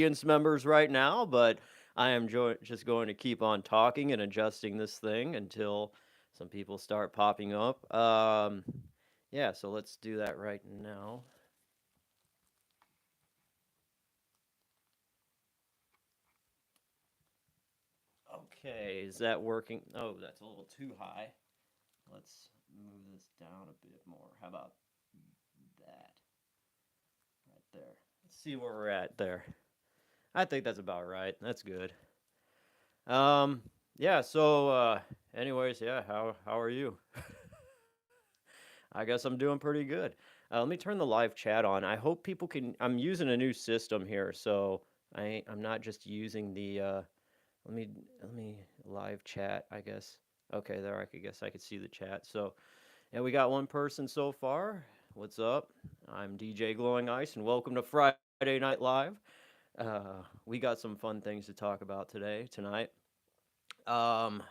audience members right now, but I am just going to keep on talking and adjusting this thing until some people start popping up. Yeah, so let's do that right now. Okay, is that working? Oh, that's a little too high. Let's move this down a bit more. How about that? Right there. Let's see where we're at there. I think that's about right. That's good. Um, yeah, anyways, yeah, how are you? I guess I'm doing pretty good. Let me turn the live chat on. I hope people can. I'm using a new system here, so I'm not just using the. Let me let me live chat. I guess. Okay, there. I guess I could see the chat. So yeah, we got one person so far. What's up? I'm DJ Glowing Ice, and welcome to Friday Night Live. We got some fun things to talk about tonight. Um,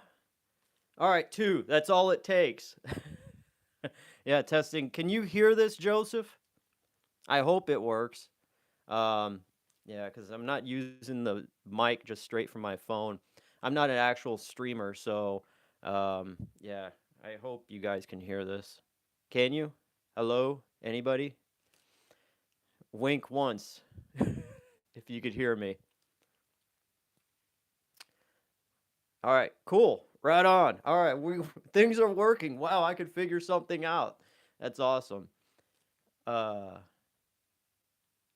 all right, two. That's all it takes. Yeah, testing. Can you hear this, Joseph? I hope it works. Um, yeah, because I'm not using the mic just straight from my phone. I'm not an actual streamer, so yeah. I hope you guys can hear this. Can you? Hello? Anybody? Wink once if you could hear me. All right, cool. Right on. All right, we things are working. Wow, I could figure something out. That's awesome. Uh,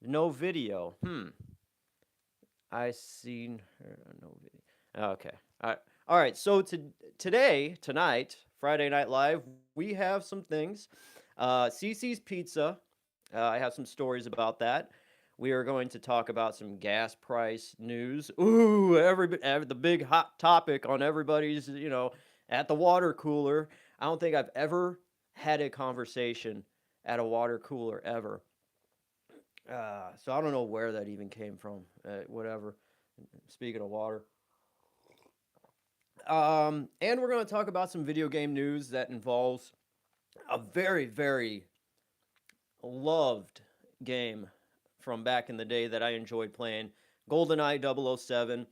no video. I seen her. No video. Okay. All right. All right. So tonight, Friday Night Live, we have some things. Cicis Pizza. I have some stories about that. We are going to talk about some gas price news. Ooh, the big hot topic on everybody's, at the water cooler. I don't think I've ever had a conversation at a water cooler ever. So I don't know where that even came from. Whatever. Speaking of water. And we're going to talk about some video game news that involves a very, very loved game from back in the day that I enjoyed playing, Goldeneye 007.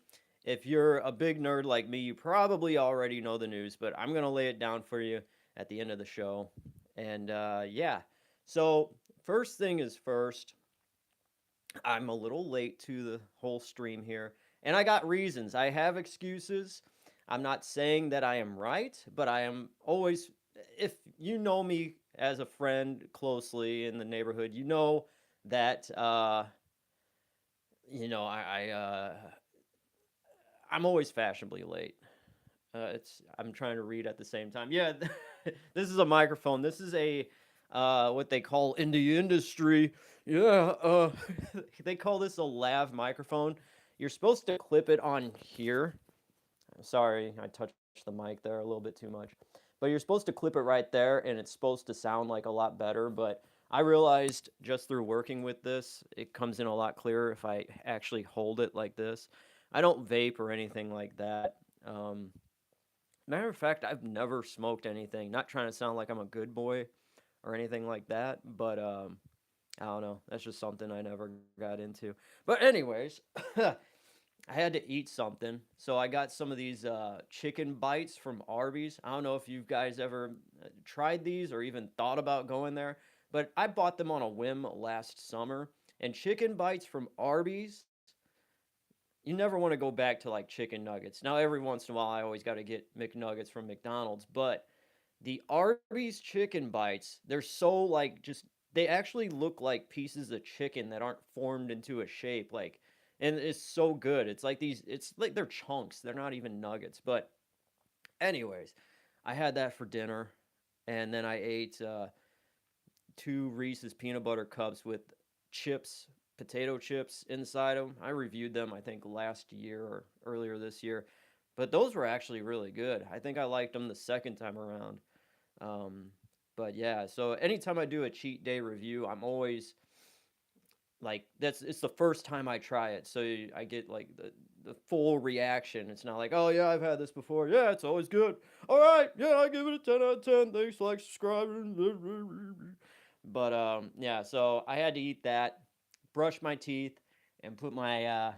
If you're a big nerd like me, you probably already know the news, but I'm going to lay it down for you at the end of the show. And yeah, so first thing is first, I'm a little late to the whole stream here, and I got reasons. I have excuses. I'm not saying that I am right, but I am always, if you know me as a friend closely in the neighborhood, you know that, I'm always fashionably late. I'm trying to read at the same time. Yeah, this is a microphone. This is a what they call in the industry. Yeah, they call this a lav microphone. You're supposed to clip it on here. Sorry, I touched the mic there a little bit too much. But you're supposed to clip it right there, and it's supposed to sound like a lot better. But I realized just through working with this, it comes in a lot clearer if I actually hold it like this. I don't vape or anything like that. Matter of fact, I've never smoked anything. Not trying to sound like I'm a good boy or anything like that, but I don't know. That's just something I never got into. But anyways, I had to eat something, so I got some of these chicken bites from Arby's. I don't know if you guys ever tried these or even thought about going there, but I bought them on a whim last summer. And chicken bites from Arby's, you never want to go back to like chicken nuggets. Now, every once in a while, I always got to get McNuggets from McDonald's, but the Arby's chicken bites, they're so like just they actually look like pieces of chicken that aren't formed into a shape like, and it's so good. It's like they're chunks. They're not even nuggets. But anyways, I had that for dinner, and then I ate two Reese's peanut butter cups with chips, potato chips inside them. I reviewed them, I think, last year or earlier this year, but those were actually really good. I think I liked them the second time around. Um, but yeah, so anytime I do a cheat day review, I'm always like, it's the first time I try it, so I get like the full reaction. It's not like, oh yeah, I've had this before. Yeah, it's always good. All right, yeah, I give it a 10 out of 10. Thanks, like, subscribing. But yeah, so I had to eat that, brush my teeth, and put my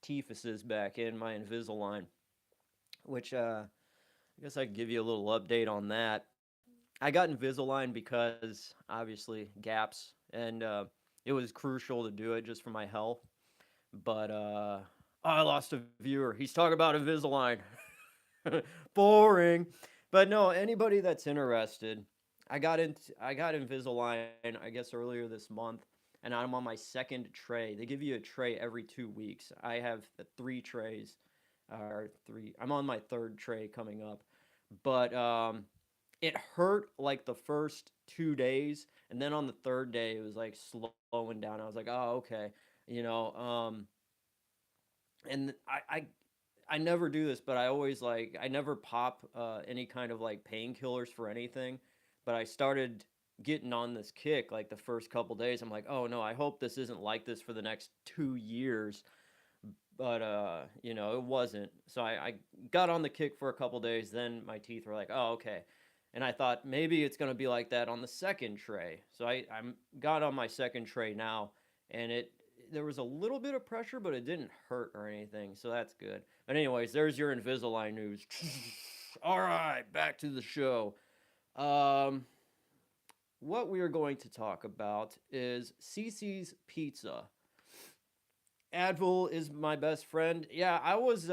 Tifuses back in my Invisalign, which I guess I could give you a little update on that. I got Invisalign because obviously gaps, and it was crucial to do it just for my health. But I lost a viewer. He's talking about Invisalign. Boring. But no, anybody that's interested, I got Invisalign I guess earlier this month, and I'm on my second tray. They give you a tray every 2 weeks. I have three trays, or three. I'm on my third tray coming up, but it hurt like the first 2 days, and then on the third day it was like slowing down. I was like, oh okay, you know. And I never do this, but I always like I never pop any kind of like painkillers for anything. But I started getting on this kick like the first couple days. I'm like, oh no, I hope this isn't like this for the next 2 years. But you know, it wasn't. So I got on the kick for a couple days. Then my teeth were like, oh okay. And I thought maybe it's gonna be like that on the second tray. So I'm got on my second tray now, and it there was a little bit of pressure, but it didn't hurt or anything. So that's good. But anyways, there's your Invisalign news. All right, back to the show. Um, what we are going to talk about is Cicis Pizza. Advil is my best friend. Yeah, I was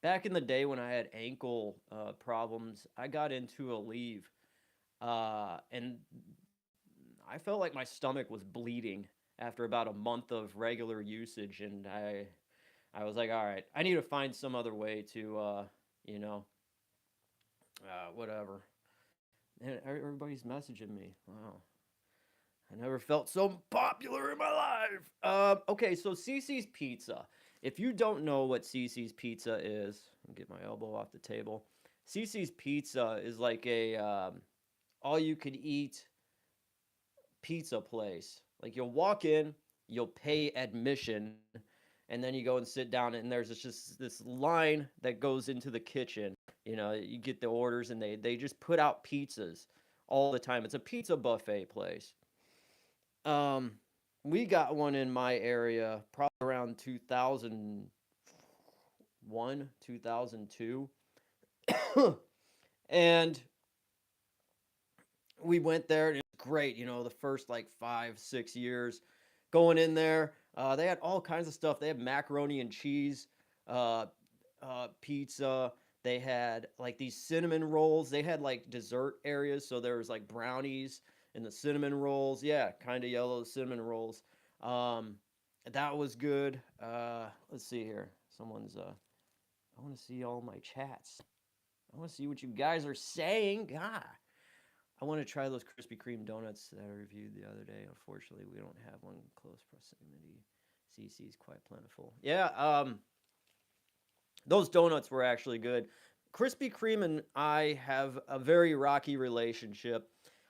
back in the day when I had ankle problems. I got into a leave, and I felt like my stomach was bleeding after about a month of regular usage, and I was like, all right, I need to find some other way to you know, whatever. And everybody's messaging me. Wow. I never felt so popular in my life. Okay, so Cici's Pizza. If you don't know what Cici's Pizza is, get my elbow off the table. Cici's Pizza is like a all you could eat pizza place. Like you'll walk in, you'll pay admission, and then you go and sit down, and there's just this line that goes into the kitchen. You know, you get the orders, and they just put out pizzas all the time. It's a pizza buffet place. Um, we got one in my area probably around 2001, 2002. And we went there, and it was great, you know, the first like 5, 6 years going in there. They had all kinds of stuff. They had macaroni and cheese, uh, pizza. They had like these cinnamon rolls. They had like dessert areas, so there was like brownies and the cinnamon rolls. Yeah, kind of yellow cinnamon rolls. Um, that was good. Let's see here. Someone's. I want to see all my chats. I want to see what you guys are saying. God. I want to try those Krispy Kreme donuts that I reviewed the other day. Unfortunately, we don't have one close proximity. CC is quite plentiful. Yeah, those donuts were actually good. Krispy Kreme and I have a very rocky relationship.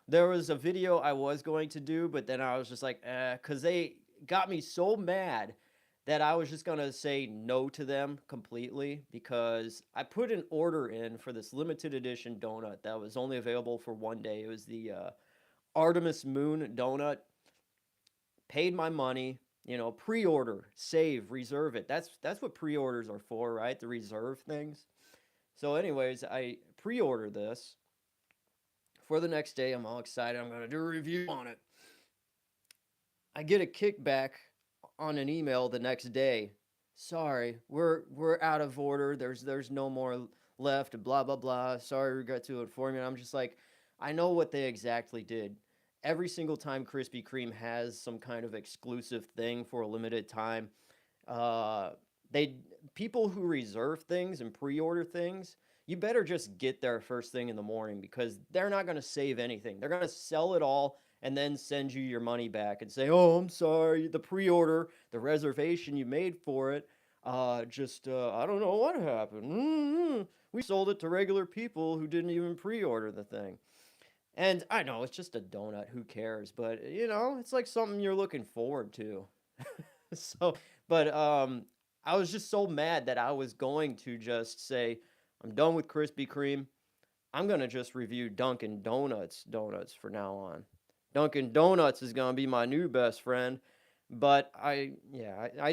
There was a video I was going to do, but then I was just like, because they got me so mad that I was just going to say no to them completely because I put an order in for this limited edition donut that was only available for one day. It was the Artemis Moon donut. Paid my money, you know, pre-order, save, reserve it. That's what pre-orders are for, right? To reserve things. So anyways, I pre-order this for the next day. I'm all excited. I'm going to do a review on it. I get a kickback on an email the next day. Sorry, we're out of order. There's no more left. Blah blah blah. Sorry, regret to inform you. And I'm just like, I know what they exactly did. Every single time Krispy Kreme has some kind of exclusive thing for a limited time, uh, they people who reserve things and pre-order things, you better just get there first thing in the morning because they're not going to save anything. They're going to sell it all and then send you your money back and say, "Oh, I'm sorry, the pre-order, the reservation you made for it, just I don't know what happened. We sold it to regular people who didn't even pre-order the thing." And I know it's just a donut, who cares? But you know, it's like something you're looking forward to. So, but I was just so mad that I was going to just say, I'm done with Krispy Kreme. I'm gonna just review Dunkin' Donuts donuts for now on. Dunkin' Donuts is gonna be my new best friend. But I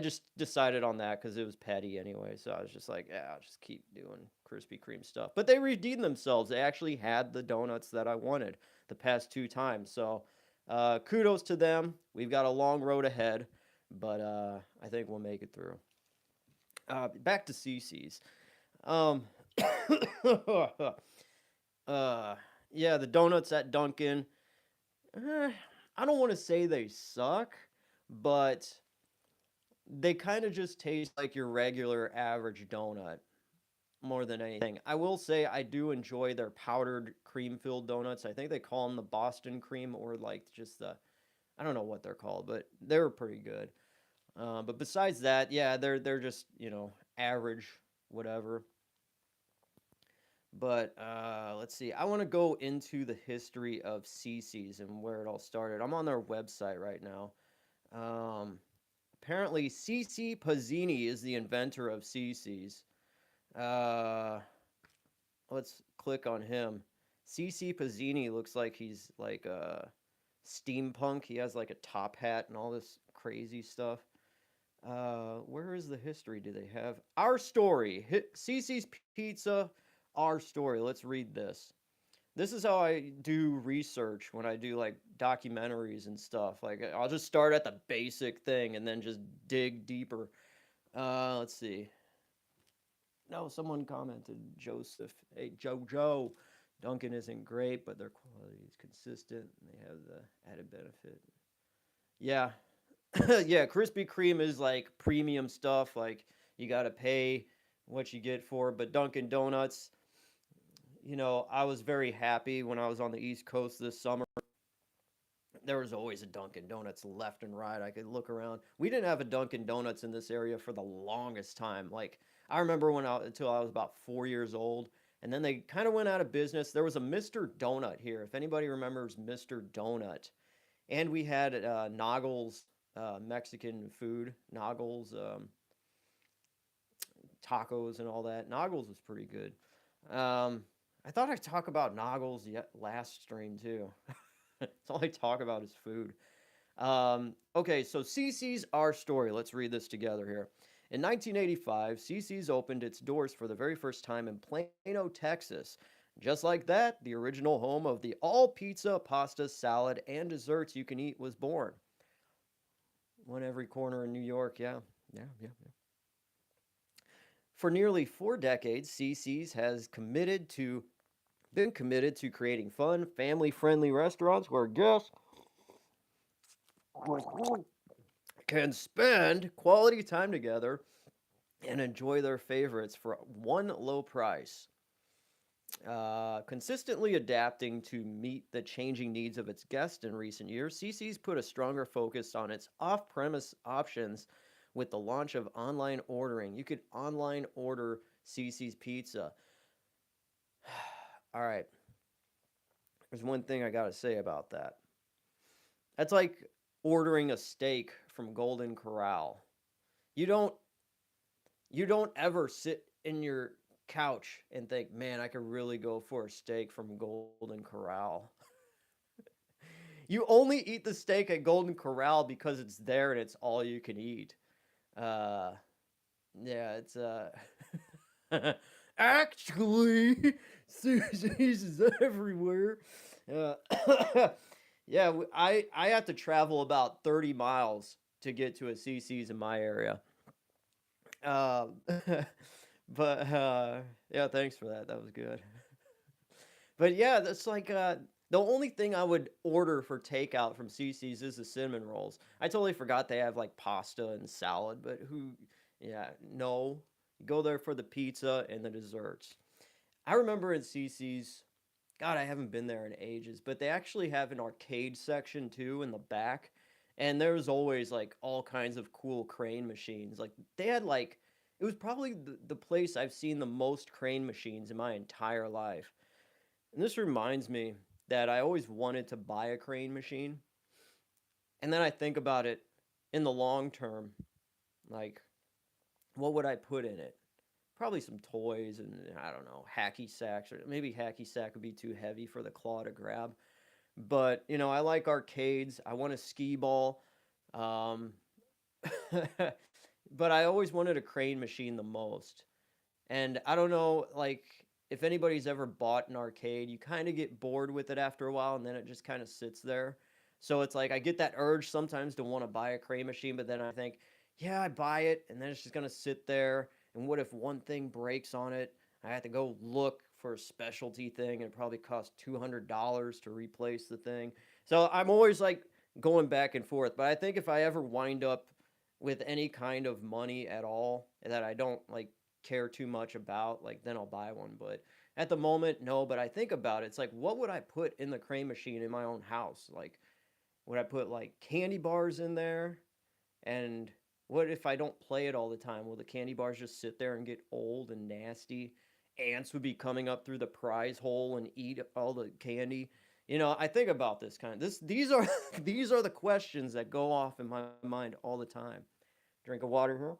just decided on that because it was petty anyway. So I was just like, yeah, I'll just keep doing Krispy Kreme stuff. But they redeemed themselves. They actually had the donuts that I wanted the past two times. So kudos to them. We've got a long road ahead, but I think we'll make it through. Back to Cicis. Um, uh, yeah, the donuts at Dunkin'. eh, I don't want to say they suck, but they kind of just taste like your regular average donut more than anything. I will say I do enjoy their powdered cream filled donuts. I think they call them the Boston cream or like just the I don't know what they're called, but they're pretty good. But besides that, yeah, they're just average, whatever. But let's see. I want to go into the history of Cicis and where it all started. I'm on their website right now. Um, Apparently, Cici Pazzini is the inventor of Cicis. Uh, let's click on him. Cici Pazzini looks like he's like a steampunk. He has like a top hat and all this crazy stuff. Where is the history? Do they have our story? Cici's Pizza, our story. Let's read this. This is how I do research when I do like documentaries and stuff. Like I'll just start at the basic thing and then just dig deeper. Let's see. No, someone commented, Joseph. Hey, Joe. Duncan isn't great, but their quality is consistent and they have the added benefit. Yeah. Yeah, Krispy Kreme is like premium stuff. Like you got to pay what you get for. But Dunkin' Donuts, I was very happy when I was on the East Coast this summer. There was always a Dunkin' Donuts left and right. I could look around. We didn't have a Dunkin' Donuts in this area for the longest time. Like I remember until I was about 4 years old, and then they kind of went out of business. There was a Mr. Donut here. If anybody remembers Mr. Donut, and we had Noggles Mexican food, Noggles tacos and all that. Noggles was pretty good. I thought I'd talk about Noggles yet last stream too. That's all I talk about is food. Okay, so CC's Our Story. Let's read this together here. In 1985, CC's opened its doors for the very first time in Plano, Texas. Just like that, the original home of the all pizza, pasta, salad, and desserts you can eat was born. One every corner in New York, yeah. Yeah. For nearly 4 decades, CC's has been committed to creating fun, family-friendly restaurants where guests can spend quality time together and enjoy their favorites for one low price. Consistently adapting to meet the changing needs of its guests in recent years, CC's put a stronger focus on its off premise options with the launch of online ordering. You could online order CC's pizza. All right, there's one thing I got to say about that. That's like ordering a steak from Golden Corral. You don't you don't ever sit in your couch and think, "Man, I could really go for a steak from Golden Corral." You only eat the steak at Golden Corral because it's there and it's all you can eat. Uh yeah, it's actually Susie's is everywhere. Uh, yeah, I have to travel about 30 miles to get to a CC's in my area. Um, but yeah, thanks for that. That was good. But yeah, that's like the only thing I would order for takeout from CC's is the cinnamon rolls. I totally forgot they have like pasta and salad, but yeah, no. You go there for the pizza and the desserts. I remember in CC's, God, I haven't been there in ages, but they actually have an arcade section too in the back. And there's always like all kinds of cool crane machines. Like they had like, it was probably the place I've seen the most crane machines in my entire life. And this reminds me that I always wanted to buy a crane machine. And then I think about it in the long term. Like, what would I put in it? Probably some toys and I don't know, hacky sacks, or maybe hacky sack would be too heavy for the claw to grab. But I like arcades. I want a skee ball. Um, But I always wanted a crane machine the most. And I don't know, like, if anybody's ever bought an arcade, you kind of get bored with it after a while, and then it just kind of sits there. So it's like I get that urge sometimes to want to buy a crane machine, but then I think, yeah, I buy it, and then it's just gonna sit there. And what if one thing breaks on it? I have to go look for a specialty thing, and it probably costs $200 to replace the thing. So I'm always like going back and forth. But I think if I ever wind up with any kind of money at all that I don't like care too much about, like then I'll buy one. But at the moment, no. But I think about it. It's like, what would I put in the crane machine in my own house? Like, would I put like candy bars in there? And what if I don't play it all the time? Will the candy bars just sit there and get old and nasty? Ants would be coming up through the prize hole and eat all the candy. I think about this kind of this. These are these are the questions that go off in my mind all the time. Drink of water here.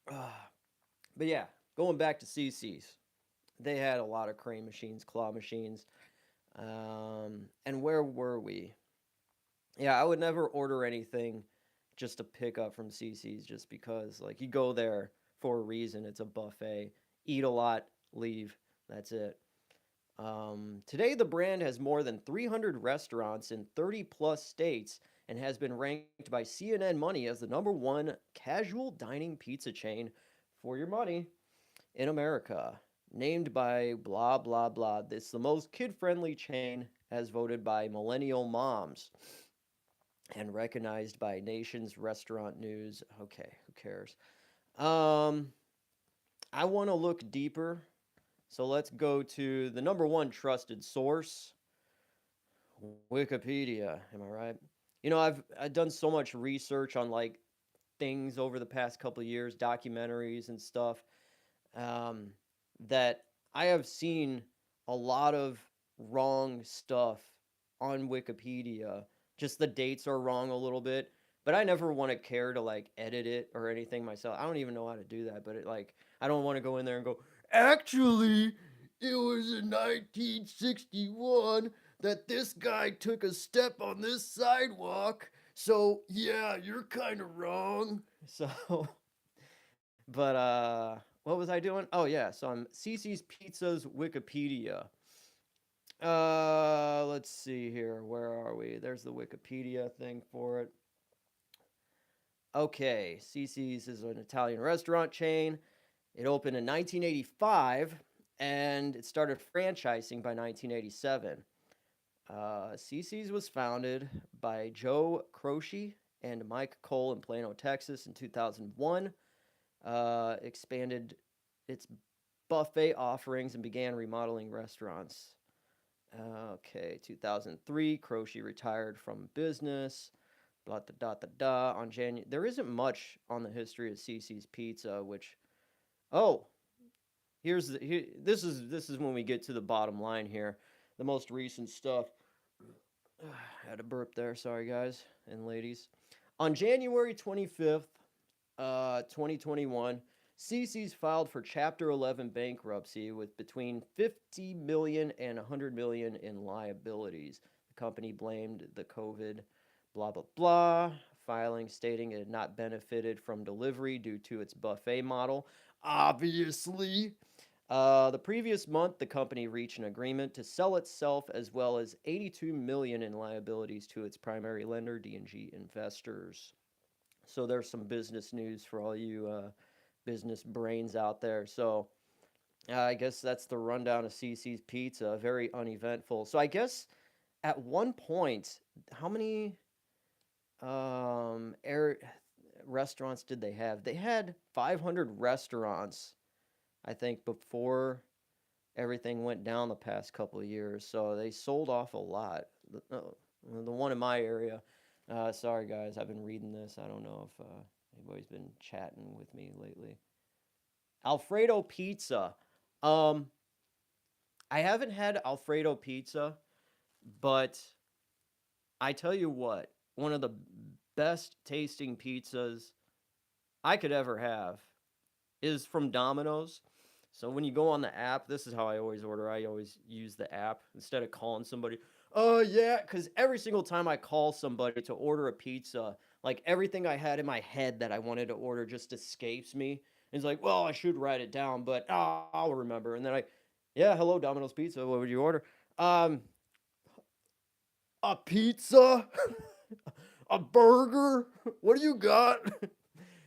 Ah, but yeah, going back to CC's, they had a lot of crane machines, claw machines. And where were we? Yeah, I would never order anything just to pick up from CC's just because, like, you go there for a reason. It's a buffet. Eat a lot, leave. That's it. Today, the brand has more than 300 restaurants in 30 plus states and has been ranked by CNN Money as the number one casual dining pizza chain for your money in America. Named by blah, blah, blah. It's the most kid friendly chain as voted by millennial moms and recognized by Nation's Restaurant News. Okay, who cares? Um, I want to look deeper. So let's go to the number one trusted source, Wikipedia. Am I right? I've done so much research on like things over the past couple of years, documentaries and stuff, um, that I have seen a lot of wrong stuff on Wikipedia. Just the dates are wrong a little bit, but I never want to care to like edit it or anything myself. I don't even know how to do that, but I don't want to go in there and go, actually, it was in 1961 that this guy took a step on this sidewalk. So, yeah, you're kind of wrong. So, but what was I doing? Oh yeah, so I'm Cece's Pizza's Wikipedia. Let's see here. Where are we? There's the Wikipedia thing for it. Okay, Cece's is an Italian restaurant chain. It opened in 1985 and it started franchising by 1987. Cece's was founded by Joe Croce and Mike Cole in Plano, Texas in 2001. Expanded its buffet offerings and began remodeling restaurants. Okay, 2003, Croce retired from business. Blah, da, da, da, da. On January, there isn't much on the history of Cece's Pizza, which, oh, this is when we get to the bottom line here. The most recent stuff. Had a burp there. Sorry, guys and ladies. On January 25th, 2021, Cicis filed for Chapter 11 bankruptcy with between 50 million and 100 million in liabilities. The company blamed the COVID blah blah blah filing stating it had not benefited from delivery due to its buffet model. Obviously, the previous month, the company reached an agreement to sell itself as well as 82 million in liabilities to its primary lender, D&G Investors. So there's some business news for all you business brains out there. So I guess that's the rundown of CC's Pizza. Very uneventful. So I guess at one point, how many air restaurants did they have? They had 500 restaurants, I think, before everything went down the past couple of years. So they sold off a lot. The one in my area. Sorry, guys. I've been reading this. I don't know if anybody's been chatting with me lately. Alfredo pizza. Um, I haven't had Alfredo pizza, but I tell you what, one of the best tasting pizzas I could ever have is from Domino's. So when you go on the app, this is how I always order. I always use the app instead of calling somebody. Yeah, because every single time I call somebody to order a pizza, like everything I had in my head that I wanted to order just escapes me. It's like, well, I should write it down, but I'll remember. And then yeah, hello, Domino's Pizza. What would you order? Um, a pizza, a burger. What do you got?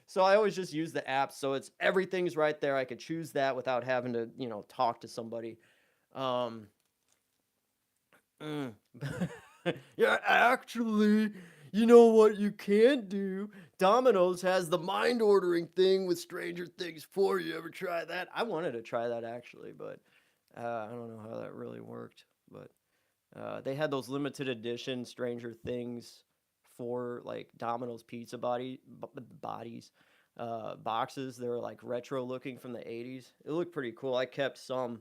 So I always just use the app, so it's everything's right there. I could choose that without having to, talk to somebody. Um, Mm. Yeah, actually, you know what you can do? Domino's has the mind ordering thing with Stranger Things 4. You ever try that? I wanted to try that actually, but I don't know how that really worked. But they had those limited edition Stranger Things for like Domino's pizza bodies boxes. They were like retro looking from the 80s. It looked pretty cool. I kept some.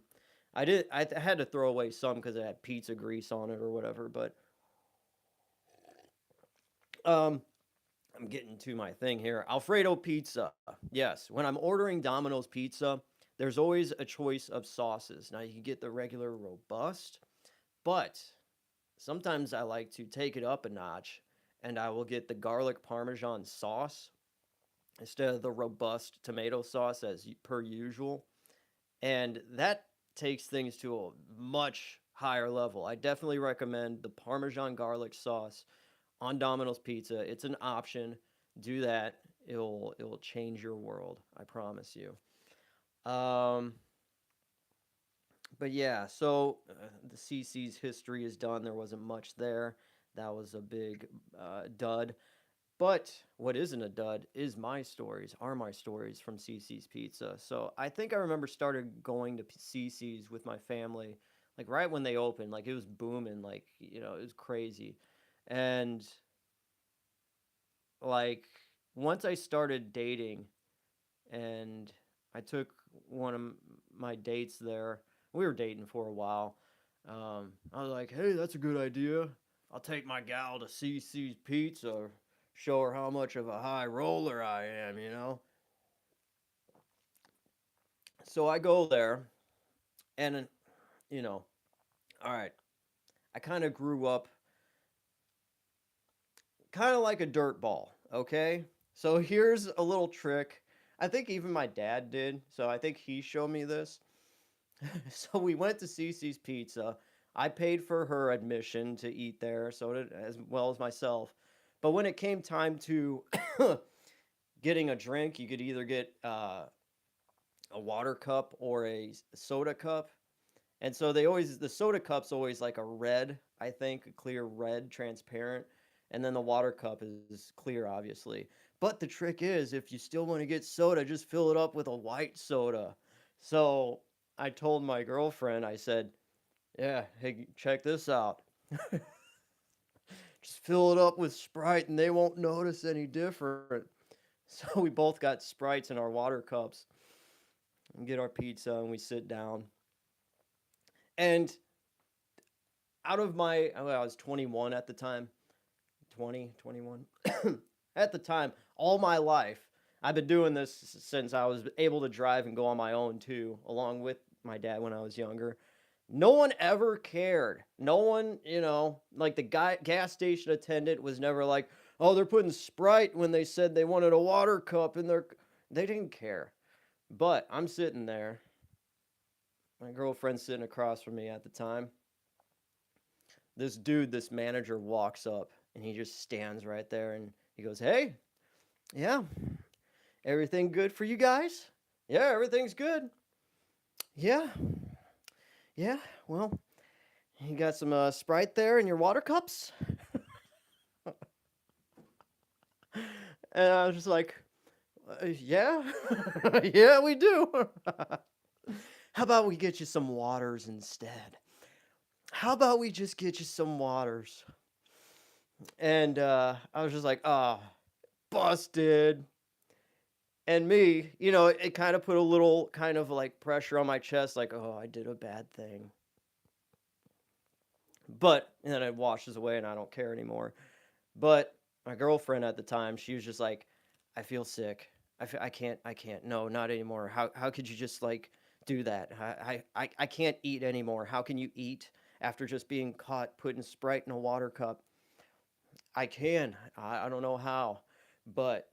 I had to throw away some because it had pizza grease on it or whatever. But um, I'm getting to my thing here. Alfredo pizza. Yes, when I'm ordering Domino's pizza, there's always a choice of sauces. Now you can get the regular robust, but sometimes I like to take it up a notch, and I will get the garlic parmesan sauce instead of the robust tomato sauce as per usual. And that takes things to a much higher level. I definitely recommend the Parmesan garlic sauce on Domino's pizza. It's an option. Do that. It'll change your world. I promise you. Um, but yeah, so the CC's history is done. There wasn't much there. That was a big dud. But what isn't a dud is my stories from CC's Pizza. So I think I remember started going to CC's with my family, like right when they opened, like it was booming, like, it was crazy. And like once I started dating and I took one of my dates there, we were dating for a while. I was like, hey, that's a good idea. I'll take my gal to CC's Pizza, show her how much of a high roller I am. So I go there, and, you know, all right, I kind of grew up kind of like a dirt ball, okay? So here's a little trick. I think even my dad did, so I think he showed me this. So we went to CC's Pizza. I paid for her admission to eat there, so did as well as myself. But when it came time to getting a drink, you could either get a water cup or a soda cup. And so the soda cup's always like a red, I think, a clear red, transparent. And then the water cup is clear, obviously. But the trick is, if you still want to get soda, just fill it up with a white soda. So I told my girlfriend, I said, yeah, hey, check this out. Just fill it up with Sprite and they won't notice any different. So we both got Sprites in our water cups and get our pizza and we sit down. And out of I was 21 at the time, 20, 21. At the time, all my life, I've been doing this since I was able to drive and go on my own too, along with my dad when I was younger. No one ever cared. No one, like the gas station attendant was never like, oh, they're putting Sprite when they said they wanted a water cup in their. They didn't care. But I'm sitting there. My girlfriend's sitting across from me at the time. This manager walks up and he just stands right there and he goes, hey, yeah, everything good for you guys? Yeah, everything's good. Yeah, yeah, well, you got some Sprite there in your water cups? And I was just like, yeah, yeah, we do. How about we get you some waters instead? How about we just get you some waters? And I was just like, oh, busted. And me, it kind of put a little kind of like pressure on my chest, like, oh, I did a bad thing. But and then it washes away and I don't care anymore. But my girlfriend at the time, she was just like, I feel sick. I can't. No, not anymore. How could you just like do that? I can't eat anymore. How can you eat after just being caught putting Sprite in a water cup. I can. I don't know how, but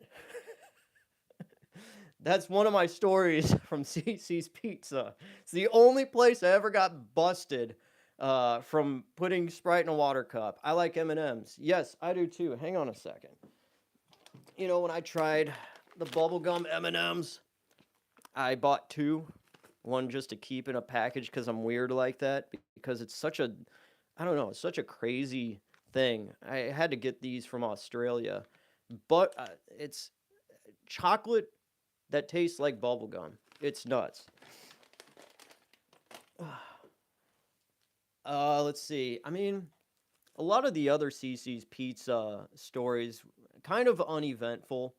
that's one of my stories from Cicis Pizza. It's the only place I ever got busted from putting Sprite in a water cup. I like M&Ms. Yes, I do too. Hang on a second. You know, when I tried the bubblegum M&Ms, I bought two. One just to keep in a package because I'm weird like that. Because it's such a, I don't know, it's such a crazy thing. I had to get these from Australia, but it's chocolate that tastes like bubblegum. It's nuts. Let's see. I mean, a lot of the other CC's pizza stories kind of uneventful.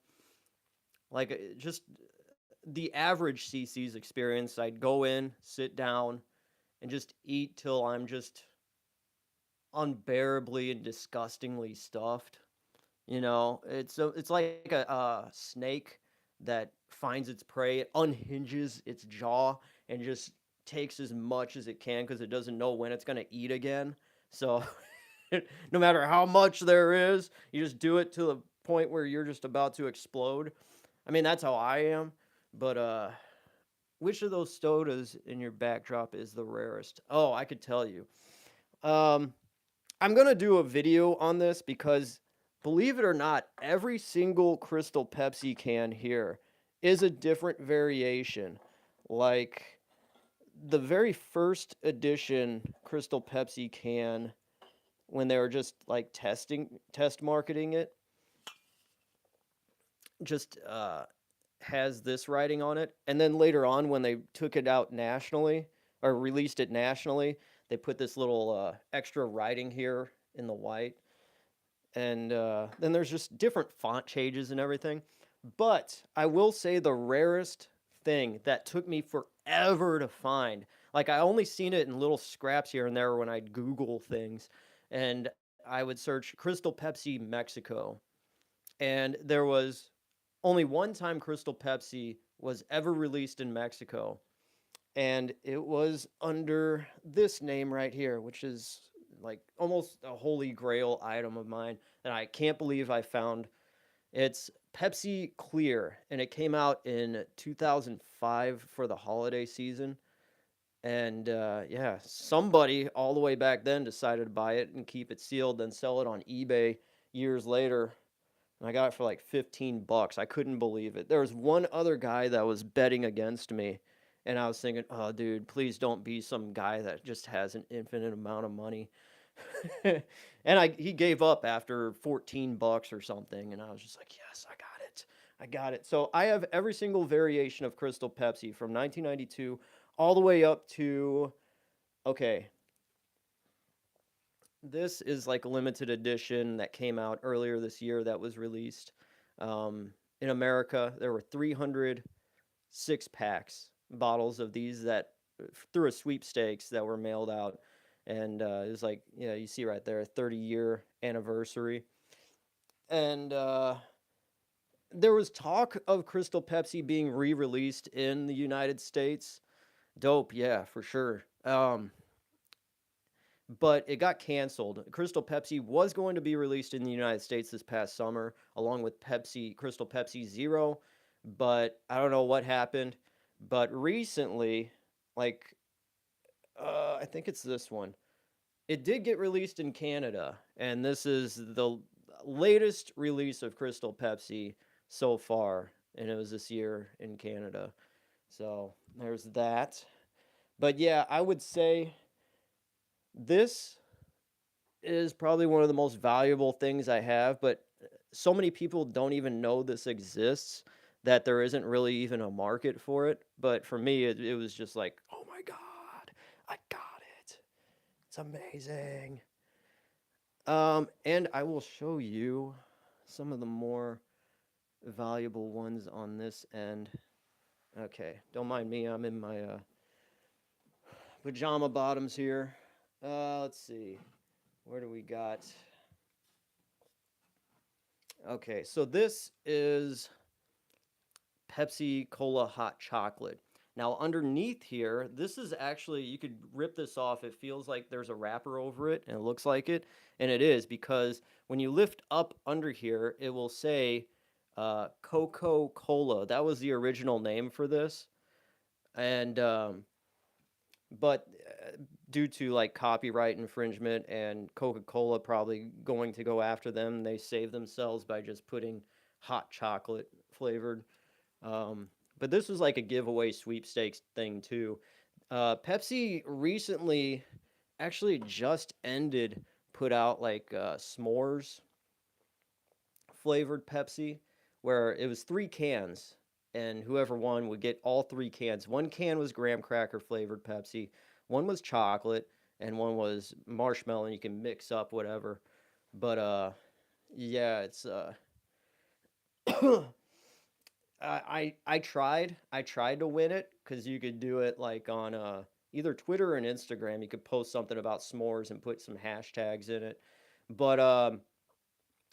Like just the average CC's experience, I'd go in, sit down, and just eat till I'm just unbearably and disgustingly stuffed. You know, it's like a snake that finds its prey, it unhinges its jaw and just takes as much as it can because it doesn't know when it's gonna eat again. So no matter how much there is, you just do it to the point where you're just about to explode. I mean, that's how I am. But which of those sodas in your backdrop is the rarest? Oh, I could tell you. Um, I'm gonna do a video on this because, believe it or not, every single Crystal Pepsi can here is a different variation. Like the very first edition Crystal Pepsi can, when they were just like test marketing it, just has this writing on it. And then later on, when they took it out nationally or released it nationally, they put this little extra writing here in the white. And then there's just different font changes and everything. But I will say the rarest thing that took me forever to find, like I only seen it in little scraps here and there when I'd Google things, and I would search Crystal Pepsi Mexico, and there was only one time Crystal Pepsi was ever released in Mexico, and it was under this name right here, which is like almost a holy grail item of mine that I can't believe I found. It's Pepsi Clear, and it came out in 2005 for the holiday season. And yeah, somebody all the way back then decided to buy it and keep it sealed, then sell it on eBay years later. And I got it for like 15 bucks. I couldn't believe it. There was one other guy that was betting against me. And I was thinking, oh, dude, please don't be some guy that just has an infinite amount of money. And he gave up after 14 bucks or something. And I was just like, yes, I got it. I got it. So I have every single variation of Crystal Pepsi from 1992 all the way up to, okay, this is like a limited edition that came out earlier this year that was released. In America, there were 300 6-packs bottles of these that through a sweepstakes that were mailed out. And it was like, yeah, you see right there, 30-year anniversary. And there was talk of Crystal Pepsi being re-released in the United States. Dope, yeah, for sure. But it got canceled. Crystal Pepsi was going to be released in the United States this past summer, along with Crystal Pepsi Zero, but I don't know what happened. But recently, like, I think it's this one. It did get released in Canada, and this is the latest release of Crystal Pepsi so far, and it was this year in Canada. So there's that. But yeah, I would say this is probably one of the most valuable things I have, but so many people don't even know this exists that there isn't really even a market for it. But for me, it was just like, oh my God, I got it. It's amazing. And I will show you some of the more valuable ones on this end. Okay, don't mind me. I'm in my pajama bottoms here. Let's see. Where do we got? Okay, so this is Pepsi Cola Hot Chocolate. Now, underneath here, this is actually, you could rip this off. It feels like there's a wrapper over it, and it looks like it. And it is, because when you lift up under here, it will say Coca-Cola. That was the original name for this. And, but due to like copyright infringement and Coca-Cola probably going to go after them, they save themselves by just putting hot chocolate flavored. But this was like a giveaway sweepstakes thing too. Pepsi recently, actually just ended, put out like s'mores flavored Pepsi, where it was 3 cans, and whoever won would get all 3 cans. One can was graham cracker flavored Pepsi, one was chocolate, and one was marshmallow, and you can mix up whatever. But yeah, it's I tried to win it because you could do it like on either Twitter or Instagram. You could post something about s'mores and put some hashtags in it, but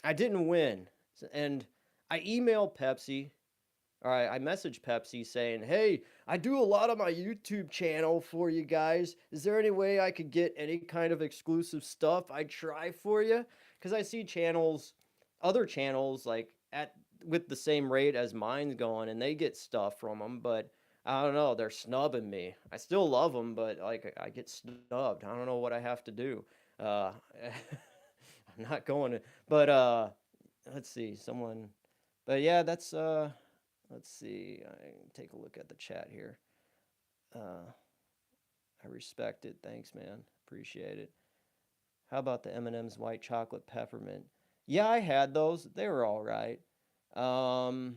I didn't win. And I emailed Pepsi, or I messaged Pepsi saying, "Hey, I do a lot of my YouTube channel for you guys. Is there any way I could get any kind of exclusive stuff? I'd try for you." Because I see channels, other channels, like at with the same rate as mine's going, and they get stuff from them, but I don't know, they're snubbing me. I still love them, but like I get snubbed. I don't know what I have to do. Uh, I'm not going to, but let's see, someone, but yeah, that's let's see. I take a look at the chat here. I respect it. Thanks, man. Appreciate it. How about the M&M's white chocolate peppermint? Yeah, I had those. They were all right. Um,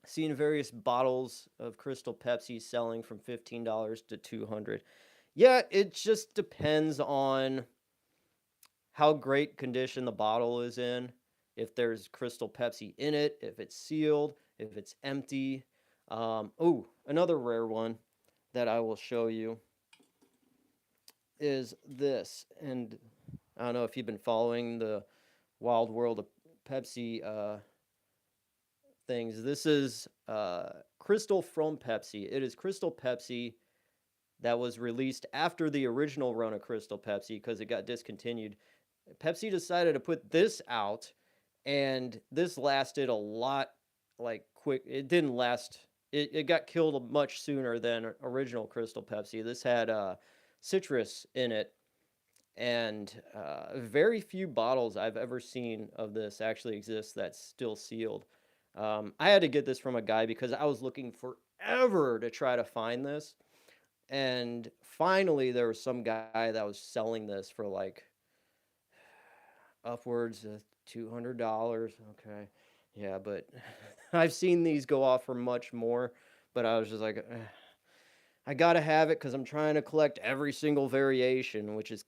Seeing various bottles of Crystal Pepsi selling from $15 to $200. Yeah, it just depends on how great condition the bottle is in, if there's Crystal Pepsi in it, if it's sealed, if it's empty. Oh, another rare one that I will show you is this. And I don't know if you've been following the wild world of Pepsi things. This is Crystal from Pepsi. It is Crystal Pepsi that was released after the original run of Crystal Pepsi because it got discontinued. Pepsi decided to put this out, and this lasted a lot, like, quick. It didn't last. It got killed much sooner than original Crystal Pepsi. This had citrus in it, and very few bottles I've ever seen of this actually exist that's still sealed. I had to get this from a guy because I was looking forever to try to find this, and finally there was some guy that was selling this for like upwards of $200. Okay, yeah, but I've seen these go off for much more. But I was just like, I gotta have it because I'm trying to collect every single variation, which is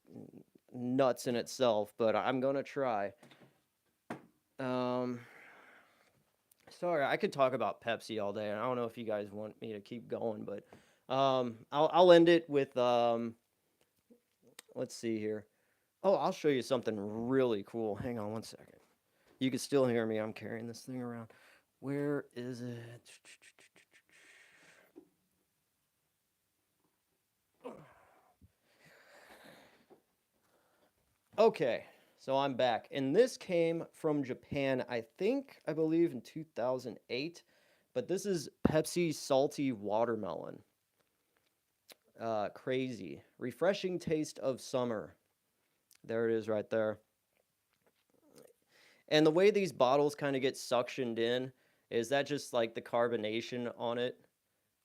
nuts in itself. But I'm gonna try. Um, Sorry, I could talk about Pepsi all day. I don't know if you guys want me to keep going, but I'll end it with let's see here. Oh, I'll show you something really cool. Hang on one second. You can still hear me. I'm carrying this thing around. Where is it? Okay, so I'm back. And this came from Japan, I believe in 2008. But this is Pepsi Salty Watermelon. Crazy. Refreshing taste of summer. There it is right there. And the way these bottles kind of get suctioned in is that just like the carbonation on it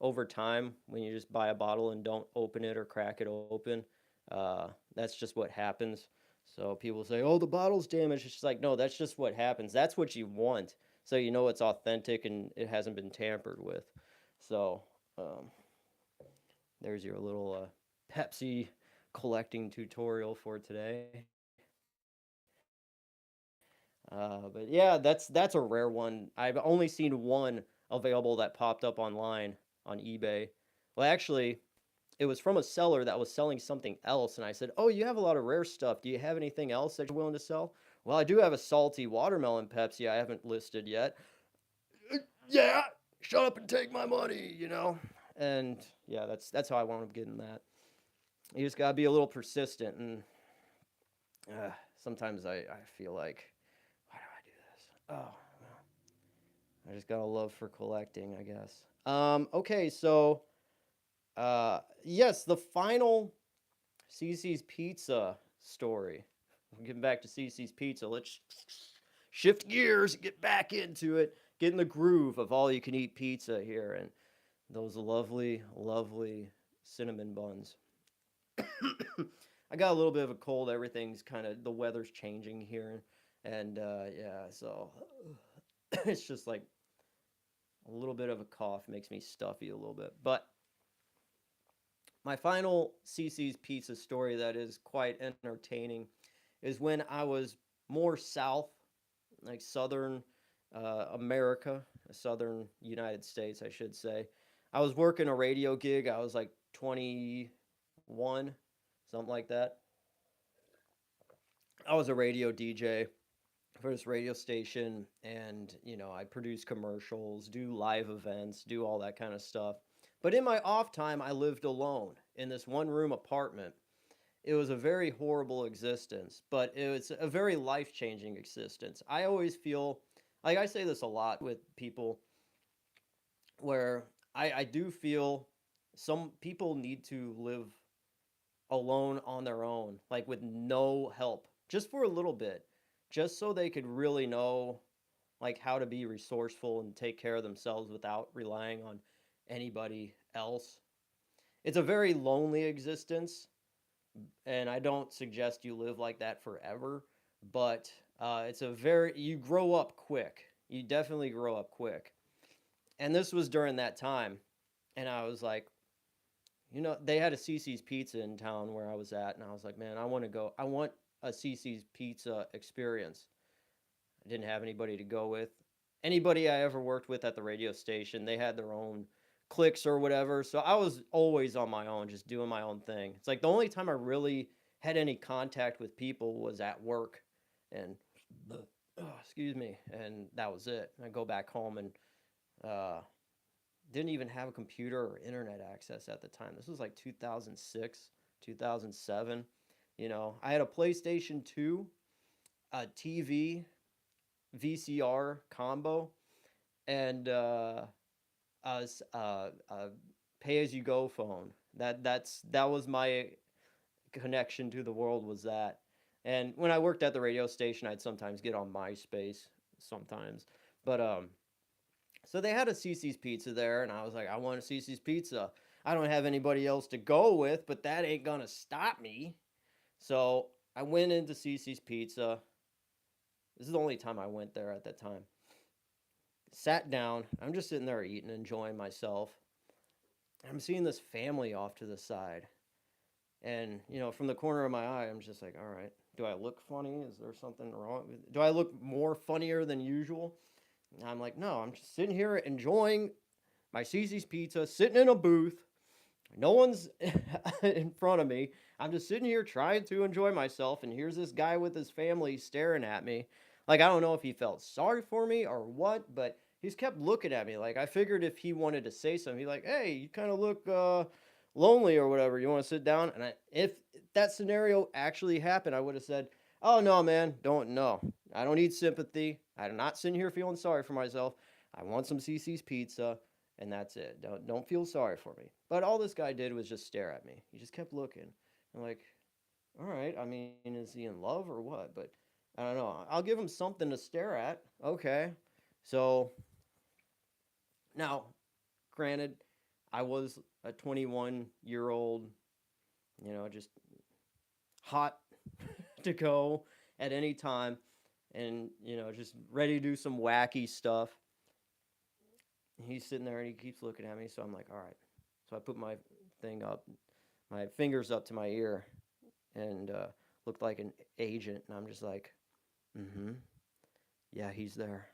over time when you just buy a bottle and don't open it or crack it open. That's just what happens. So people say, "Oh, the bottle's damaged." It's just like, no, that's just what happens. That's what you want, so you know it's authentic and it hasn't been tampered with. So um, there's your little Pepsi collecting tutorial for today. But yeah, that's a rare one. I've only seen one available that popped up online on eBay. Well, actually, it was from a seller that was selling something else, and I said, "Oh, you have a lot of rare stuff. Do you have anything else that you're willing to sell?" "Well, I do have a salty watermelon Pepsi I haven't listed yet." "Yeah, shut up and take my money, you know? And yeah, that's how I wound up getting that. You just gotta be a little persistent, and sometimes I feel like, why do I do this? Oh, I just got a love for collecting, I guess. Okay, so yes, the final Cicis Pizza story. Getting back to Cicis Pizza, let's shift gears, get back into it, get in the groove of all you can eat pizza here, and those lovely, lovely cinnamon buns. I got a little bit of a cold. Everything's kind of, the weather's changing here, and yeah, so it's just like a little bit of a cough makes me stuffy a little bit. But my final Cicis Pizza story that is quite entertaining is when I was more south, like southern America, southern United States, I should say. I was working a radio gig. I was like 21, something like that. I was a radio DJ for this radio station, and I produce commercials, do live events, do all that kind of stuff. But in my off time, I lived alone in this one room apartment. It was a very horrible existence, but it was a very life changing existence. I always feel like I say this a lot with people where I do feel some people need to live alone on their own, like with no help, just for a little bit, just so they could really know like how to be resourceful and take care of themselves without relying on anybody else. It's a very lonely existence, and I don't suggest you live like that forever, but it's a very, you grow up quick. You definitely grow up quick. And this was during that time, and I was like, they had a Cicis Pizza in town where I was at, and I was like, man, I want to go. I want a Cicis Pizza experience. I didn't have anybody to go with. Anybody I ever worked with at the radio station, they had their own cliques or whatever. So I was always on my own, just doing my own thing. It's like the only time I really had any contact with people was at work, and excuse me, and that was it. I go back home and uh, didn't even have a computer or internet access at the time. This was like 2006, 2007. I had a PlayStation 2, a TV, VCR combo, and a pay-as-you-go phone. That was my connection to the world, was that. And when I worked at the radio station, I'd sometimes get on MySpace sometimes. But so they had a Cicis Pizza there, and I was like, I want a Cicis Pizza. I don't have anybody else to go with, but that ain't gonna stop me. So I went into Cicis Pizza. This is the only time I went there at that time. Sat down. I'm just sitting there eating, enjoying myself. I'm seeing this family off to the side. And, from the corner of my eye, I'm just like, all right, do I look funny? Is there something wrong? Do I look more funnier than usual? And I'm like, no, I'm just sitting here enjoying my Cicis Pizza, sitting in a booth. No one's in front of me. I'm just sitting here trying to enjoy myself, and here's this guy with his family staring at me. Like, I don't know if he felt sorry for me or what, but he's kept looking at me. Like, I figured if he wanted to say something, he'd like, hey, you kind of look lonely or whatever. You want to sit down? And if that scenario actually happened, I would have said, oh, no, man, no. I don't need sympathy. I'm not sitting here feeling sorry for myself. I want some Cicis Pizza, and that's it. Don't feel sorry for me. But all this guy did was just stare at me. He just kept looking. I'm like, all right, I mean, is he in love or what? But I don't know. I'll give him something to stare at. Okay. So now, granted, I was a 21-year-old, just hot to go at any time, and, just ready to do some wacky stuff. He's sitting there and he keeps looking at me, so I'm like, all right. So I put my my fingers up to my ear, and looked like an agent, and I'm just like, mm-hmm, yeah, he's there.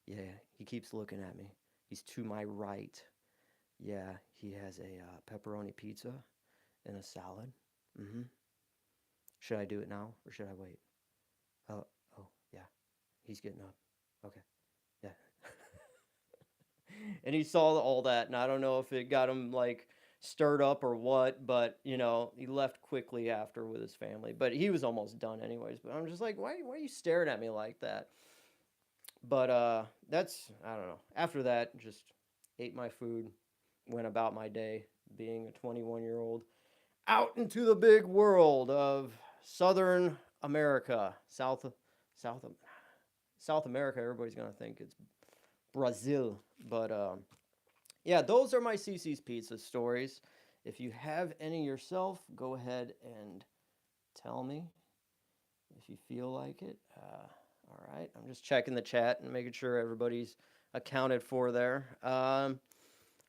Yeah, he keeps looking at me. He's to my right. Yeah, he has a pepperoni pizza and a salad. Mm-hmm. Should I do it now or should I wait? Oh, yeah. He's getting up. Okay. Yeah. and he saw all that, and I don't know if it got him like stirred up or what, but he left quickly after with his family. But he was almost done anyways. But I'm just like, why are you staring at me like that? But that's I don't know. After that, just ate my food, went about my day, being a 21-year-old out into the big world of Southern America, South South America. Everybody's gonna think it's Brazil, but yeah, those are my Cicis Pizza stories. If you have any yourself, go ahead and tell me if you feel like it. All right, I'm just checking the chat and making sure everybody's accounted for there.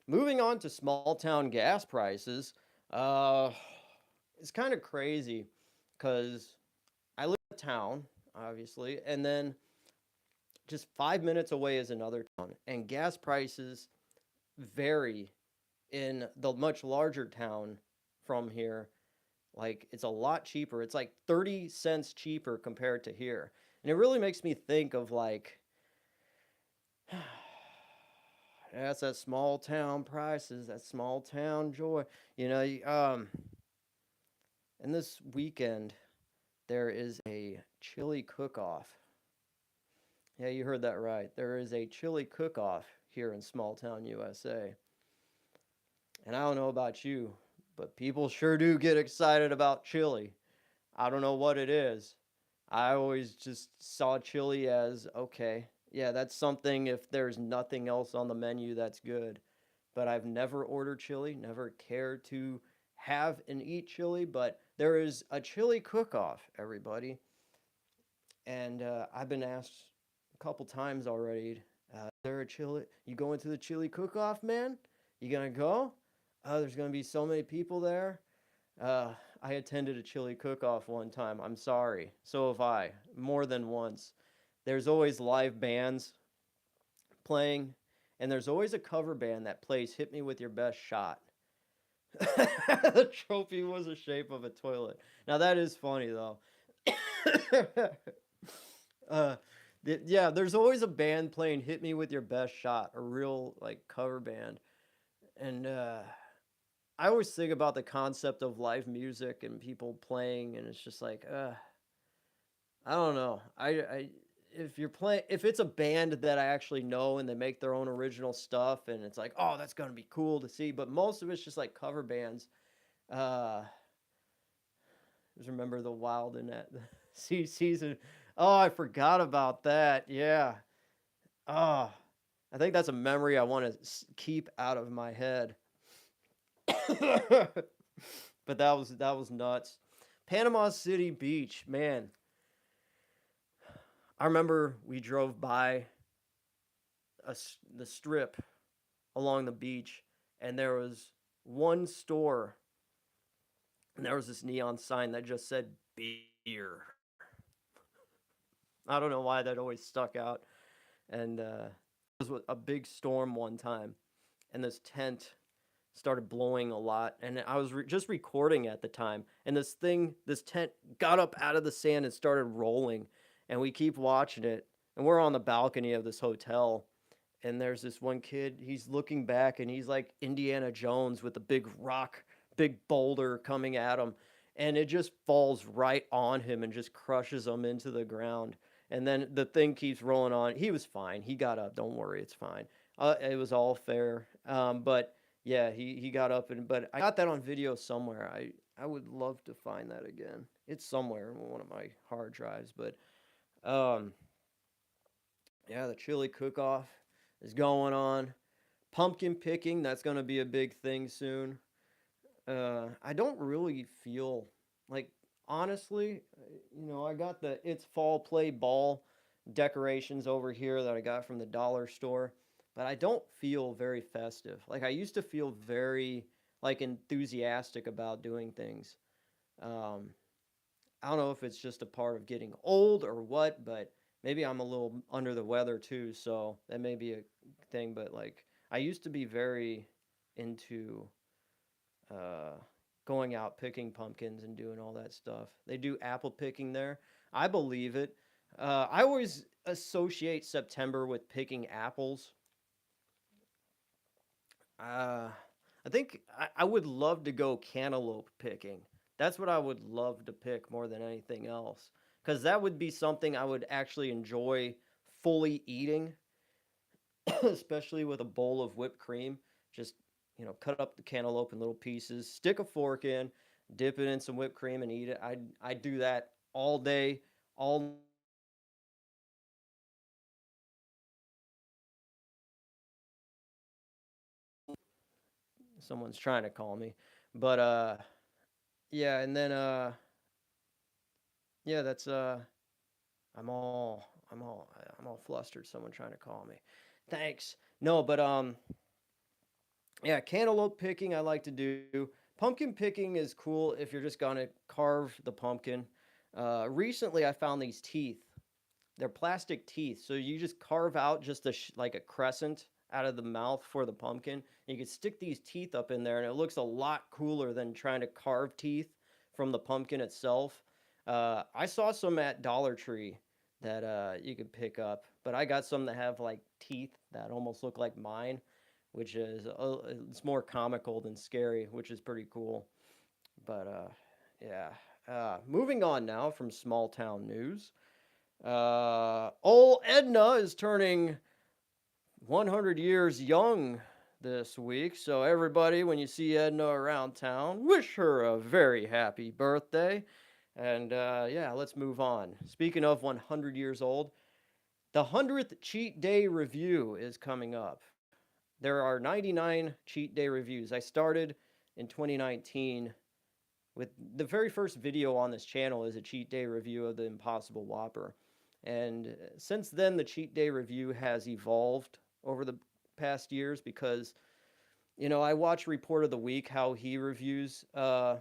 Moving on to small town gas prices. Uh, it's kind of crazy because I live in a town, obviously, and then just 5 minutes away is another town, and gas prices vary in the much larger town from here. Like, it's a lot cheaper. It's like 30 cents cheaper compared to here. And it really makes me think of like, that's that small town prices, that small town joy. And this weekend, there is a chili cook-off. Yeah, you heard that right. There is a chili cook-off here in Smalltown, USA. And I don't know about you, but people sure do get excited about chili. I don't know what it is. I always just saw chili as okay. Yeah, that's something if there's nothing else on the menu that's good. But I've never ordered chili, never cared to have and eat chili, but there is a chili cook-off, everybody. And I've been asked a couple times already, is there a chili? You going to the chili cook-off, man? You gonna go? There's gonna be so many people there. Uh, I attended a chili cook-off one time. I'm sorry. So have I, more than once. There's always live bands playing, and there's always a cover band that plays "Hit Me with Your Best Shot." The trophy was the shape of a toilet. Now that is funny though. uh, yeah, there's always a band playing "Hit Me with Your Best Shot," a real like cover band, and I always think about the concept of live music and people playing, and it's just like, I don't know. If you're playing, if it's a band that I actually know and they make their own original stuff, and it's like, oh, that's gonna be cool to see. But most of it's just like cover bands. Uh, just remember the Wild in that season. Oh, I forgot about that. Yeah. Oh, I think that's a memory I want to keep out of my head. But that was nuts. Panama City Beach, man. I remember we drove by the strip along the beach, and there was one store, and there was this neon sign that just said beer. I don't know why that always stuck out. And it was a big storm one time, and this tent started blowing a lot, and I was just recording at the time, and this tent got up out of the sand and started rolling, and we keep watching it, and we're on the balcony of this hotel, and there's this one kid, he's looking back, and he's like Indiana Jones with a big boulder coming at him, and it just falls right on him and just crushes him into the ground. And then the thing keeps rolling on. He was fine. He got up. Don't worry, it's fine. It was all fair. But yeah, he got up, but I got that on video somewhere. I would love to find that again. It's somewhere in one of my hard drives. But um, yeah, the chili cook-off is going on. Pumpkin picking, that's going to be a big thing soon. I don't really feel like, honestly, I got the It's Fall Play Ball decorations over here that I got from the dollar store, but I don't feel very festive. Like, I used to feel very like enthusiastic about doing things. Um, I don't know if it's just a part of getting old or what, but maybe I'm a little under the weather too, so that may be a thing. But like, I used to be very into uh, going out picking pumpkins and doing all that stuff. They do apple picking there. I believe it. I always associate September with picking apples. Uh, I think I would love to go cantaloupe picking. That's what I would love to pick more than anything else. Because that would be something I would actually enjoy fully eating, especially with a bowl of whipped cream. Just, cut up the cantaloupe in little pieces, stick a fork in, dip it in some whipped cream, and eat it. I do that all day, all someone's trying to call me. But yeah, and then yeah, that's I'm all flustered. Someone trying to call me. Thanks. No, but yeah, cantaloupe picking I like to do. Pumpkin picking is cool if you're just gonna carve the pumpkin. Recently I found these teeth. They're plastic teeth, so you just carve out just like a crescent out of the mouth for the pumpkin. You can stick these teeth up in there, and it looks a lot cooler than trying to carve teeth from the pumpkin itself. I saw some at Dollar Tree that you could pick up, but I got some that have like teeth that almost look like mine, which is it's more comical than scary, which is pretty cool. But yeah. Moving on now from small town news. Old Edna is turning 100 years young this week. So, everybody, when you see Edna around town, wish her a very happy birthday. And yeah, let's move on. Speaking of 100 years old, the 100th Cheat Day review is coming up. There are 99 Cheat Day reviews. I started in 2019 with the very first video on this channel is a cheat day review of the Impossible Whopper. And since then, the cheat day review has evolved over the past years because, I watch Report of the Week, how he reviews, how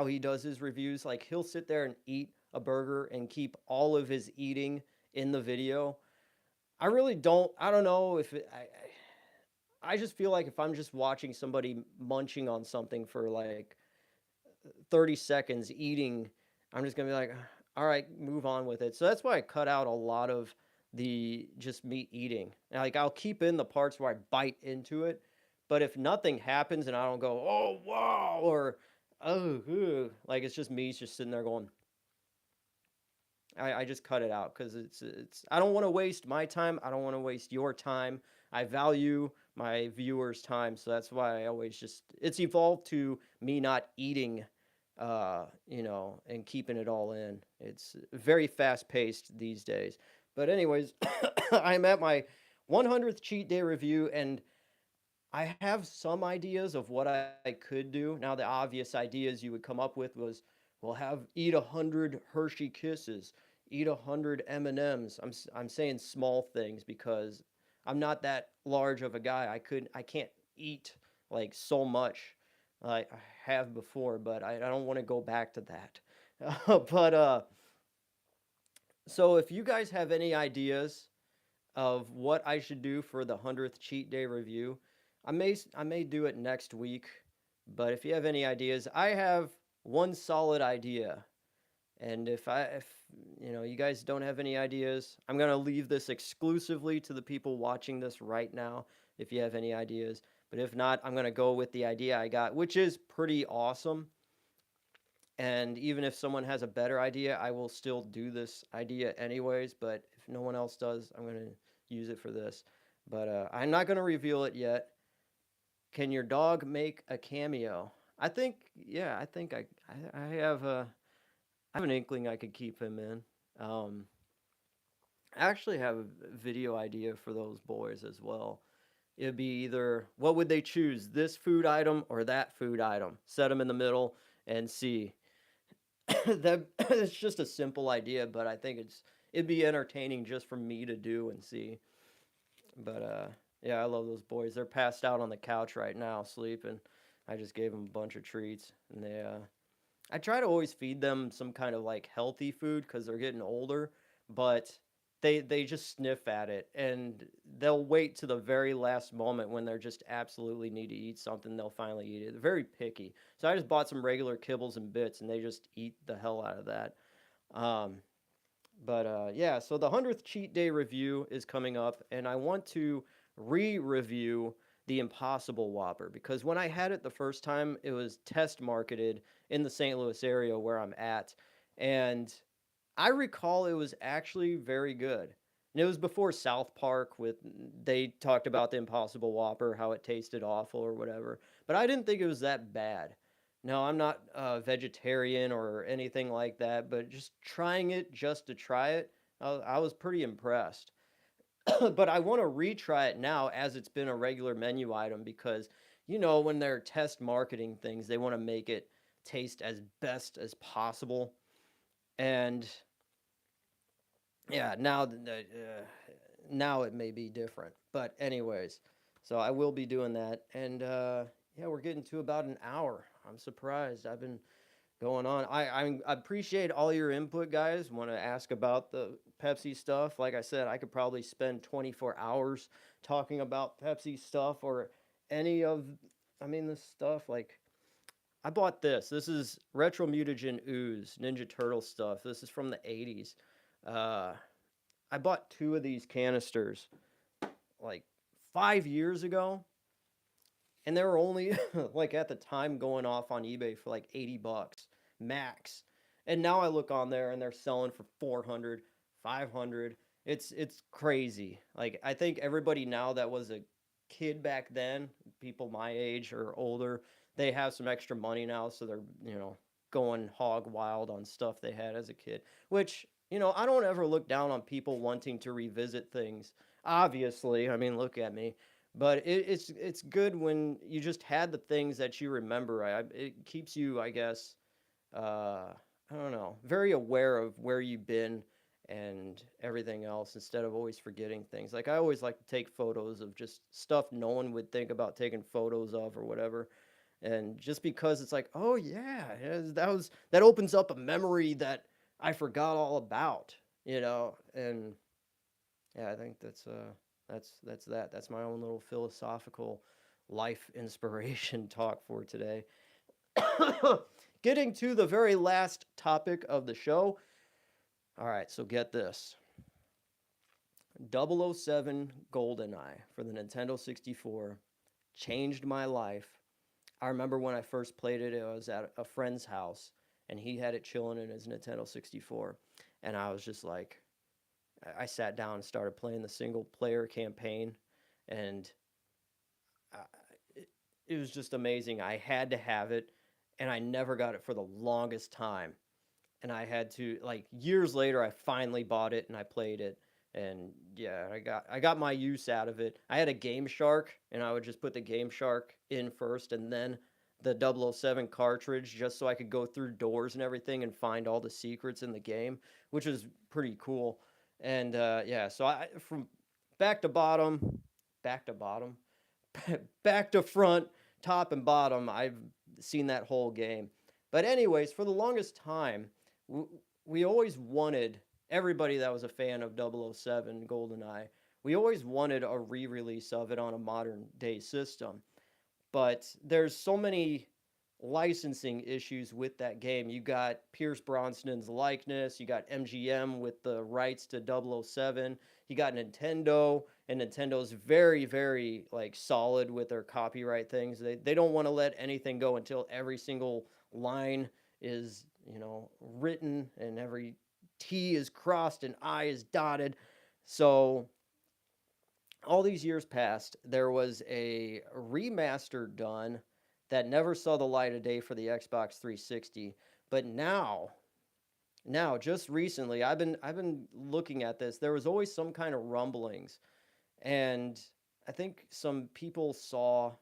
he does his reviews. Like, he'll sit there and eat a burger and keep all of his eating in the video. I don't know if I just feel like if I'm just watching somebody munching on something for like 30 seconds eating, I'm just gonna be like, all right, move on with it. So that's why I cut out a lot of the just meat eating. And like I'll keep in the parts where I bite into it, but if nothing happens and I don't go, oh wow, or oh, ugh, like it's just me just sitting there going, I just cut it out because it's I don't want to waste my time. I don't want to waste your time. I value my viewers' time, so that's why I always just it's evolved to me not eating, and keeping it all in. It's very fast paced these days. But anyways, I'm at my 100th cheat day review, and I have some ideas of what I could do. Now, the obvious ideas you would come up with was, well, eat 100 Hershey Kisses, eat 100 M&Ms. I'm saying small things because I'm not that large of a guy. I can't eat like so much like I have before, but I don't want to go back to that. But so if you guys have any ideas of what I should do for the 100th cheat day review. I may do it next week, but if you have any ideas, I have one solid idea. And if you guys don't have any ideas, I'm going to leave this exclusively to the people watching this right now if you have any ideas. But if not, I'm going to go with the idea I got, which is pretty awesome. And even if someone has a better idea, I will still do this idea anyways. But if no one else does, I'm going to use it for this. But I'm not going to reveal it yet. Can your dog make a cameo? I think, yeah, I think I have an inkling I could keep him in. Um, I actually have a video idea for those boys as well. It'd be either what would they choose, this food item or that food item? Set them in the middle and see. That it's just a simple idea, but I think it'd be entertaining just for me to do and see. But yeah, I love those boys. They're passed out on the couch right now, sleeping. I just gave them a bunch of treats, and I try to always feed them some kind of like healthy food because they're getting older, but they just sniff at it and they'll wait to the very last moment when they're just absolutely need to eat something. They'll finally eat it. They're very picky. So I just bought some regular kibbles and bits, and they just eat the hell out of that. Um, but yeah, so the 100th cheat day review is coming up, and I want to re-review the Impossible Whopper, because when I had it the first time, it was test marketed in the St. Louis area where I'm at, and I recall it was actually very good. And it was before South Park with they talked about the Impossible Whopper, how it tasted awful or whatever. But I didn't think it was that bad. No, I'm not a vegetarian or anything like that, but just trying it just to try it, I was pretty impressed. But I want to retry it now as it's been a regular menu item because, when they're test marketing things, they want to make it taste as best as possible. And yeah, now it may be different. But anyways, so I will be doing that. And yeah, we're getting to about an hour. I'm surprised. I've been going on. I appreciate all your input, guys. Want to ask about the Pepsi stuff? Like I said, I could probably spend 24 hours talking about Pepsi stuff or any of, I mean, this stuff. Like I bought this. This is Retro Mutagen Ooze Ninja Turtle stuff. This is from the 80s. Uh, I bought two of these canisters like 5 years ago, and they were only like at the time going off on eBay for like $80 max. And now I look on there and they're selling for 400, 500. It's crazy. Like I think everybody now that was a kid back then, people my age or older, they have some extra money now, so they're, going hog wild on stuff they had as a kid, which, I don't ever look down on people wanting to revisit things. Obviously, I mean, look at me. But it's good when you just had the things that you remember. It keeps you, I guess, I don't know, very aware of where you've been and everything else instead of always forgetting things. Like I always like to take photos of just stuff no one would think about taking photos of or whatever. And just because it's like, oh yeah, that opens up a memory that I forgot all about, and yeah, I think that's that. That's my own little philosophical life inspiration talk for today. Getting to the very last topic of the show. All right, so get this. 007 Goldeneye for the Nintendo 64 changed my life. I remember when I first played it, it was at a friend's house, and he had it chilling in his Nintendo 64. And I was just like, I sat down and started playing the single player campaign, and uh, it was just amazing. I had to have it, and I never got it for the longest time. And I had to, like, years later, I finally bought it and I played it. And yeah, I got my use out of it. I had a Game Shark, and I would just put the Game Shark in first and then the 007 cartridge just so I could go through doors and everything and find all the secrets in the game, which was pretty cool. And yeah, so I from back to bottom, back to bottom, back to front, top and bottom, I've seen that whole game. But anyways, for the longest time, we always wanted everybody that was a fan of 007 GoldenEye. We always wanted a re-release of it on a modern day system. But there's so many licensing issues with that game. You got Pierce Brosnan's likeness, you got MGM with the rights to 007, you got Nintendo, and Nintendo's very, very like solid with their copyright things. They don't want to let anything go until every single line is, written and every T is crossed and I is dotted. So all these years passed. There was a remaster done that never saw the light of day for the Xbox 360. But now, just recently, I've been looking at this. There was always some kind of rumblings, and I think some people saw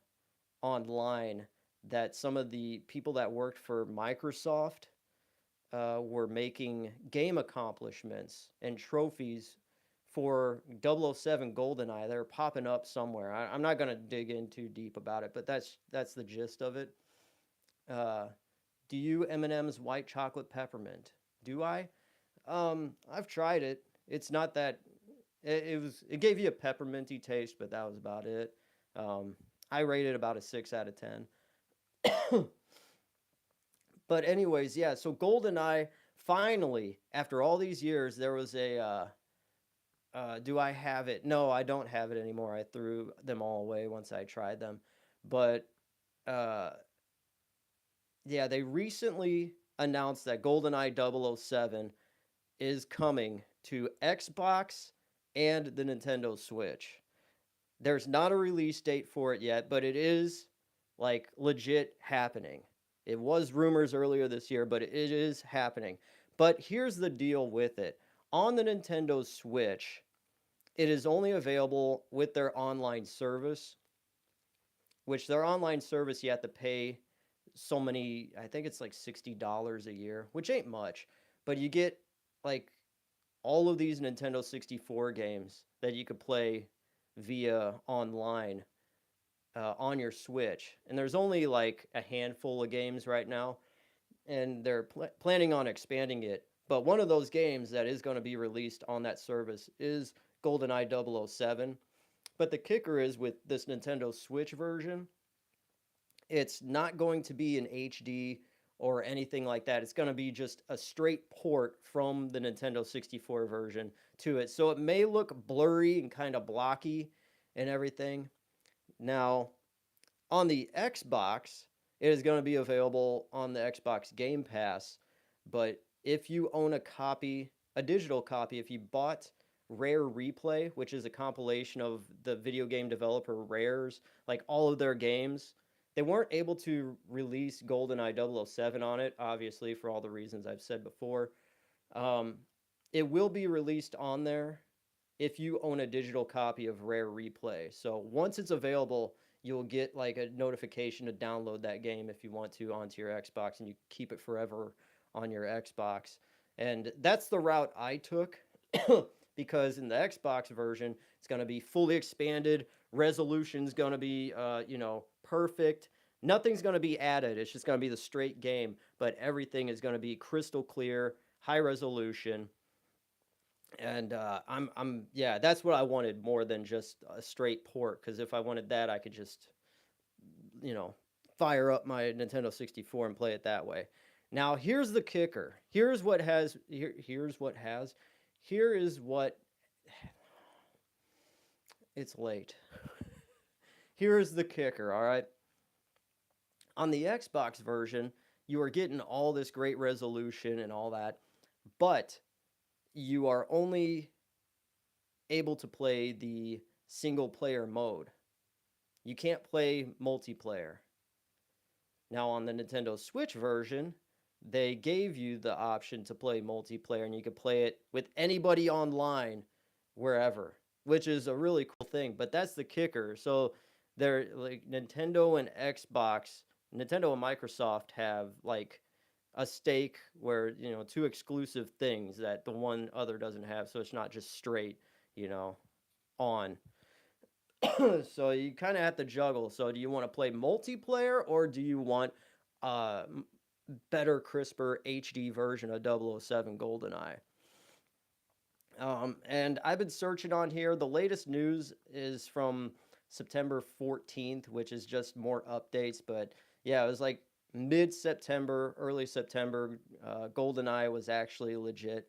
online that some of the people that worked for Microsoft were making game accomplishments and trophies for 007 GoldenEye. They're popping up somewhere. I'm not going to dig in too deep about it, but that's the gist of it. Uh, do you M&M's white chocolate peppermint? Do I? I've tried it. It's not that. It gave you a pepperminty taste, but that was about it. I rated about a 6 out of 10. But anyways, yeah. So GoldenEye finally, after all these years, there was Do I have it? No, I don't have it anymore. I threw them all away once I tried them. But uh, yeah, they recently announced that GoldenEye 007 is coming to Xbox and the Nintendo Switch. There's not a release date for it yet, but it is like legit happening. It was rumors earlier this year, but it is happening. But here's the deal with it. On the Nintendo Switch, it is only available with their online service, which their online service you have to pay so many, I think it's like $60 a year, which ain't much, but you get like all of these Nintendo 64 games that you could play via online on your Switch. And there's only like a handful of games right now, and they're planning on expanding it. But one of those games that is going to be released on that service is GoldenEye 007. But the kicker is with this Nintendo Switch version, it's not going to be in HD or anything like that. It's going to be just a straight port from the Nintendo 64 version to it. So it may look blurry and kind of blocky and everything. Now, on the Xbox, it is going to be available on the Xbox Game Pass, but if you own a copy, a digital copy, if you bought Rare Replay, which is a compilation of the video game developer Rare's, like all of their games, they weren't able to release GoldenEye 007 on it, obviously, for all the reasons I've said before. Um, it will be released on there if you own a digital copy of Rare Replay. So once it's available, you'll get like a notification to download that game if you want to onto your Xbox, and you keep it forever on your Xbox. And that's the route I took because in the Xbox version, it's going to be fully expanded. Resolution's going to be, perfect. Nothing's going to be added. It's just going to be the straight game, but everything is going to be crystal clear, high resolution. And yeah, that's what I wanted more than just a straight port. Because if I wanted that, I could just, you know, fire up my Nintendo 64 and play it that way. Now, here's the kicker. Here is what it's late. Here is the kicker, all right? On the Xbox version, you are getting all this great resolution and all that, but you are only able to play the single player mode. You can't play multiplayer. Now, on the Nintendo Switch version, they gave you the option to play multiplayer, and you could play it with anybody online wherever, which is a really cool thing. But that's the kicker. So they're like Nintendo and Microsoft have like a stake where, two exclusive things that the one other doesn't have. So it's not just straight, on. So you kind of have to juggle. So do you want to play multiplayer, or do you want better, crisper HD version of 007 GoldenEye? And I've been searching on here. The latest news is from September 14th, which is just more updates. But yeah, it was like mid-September, early September. GoldenEye was actually legit,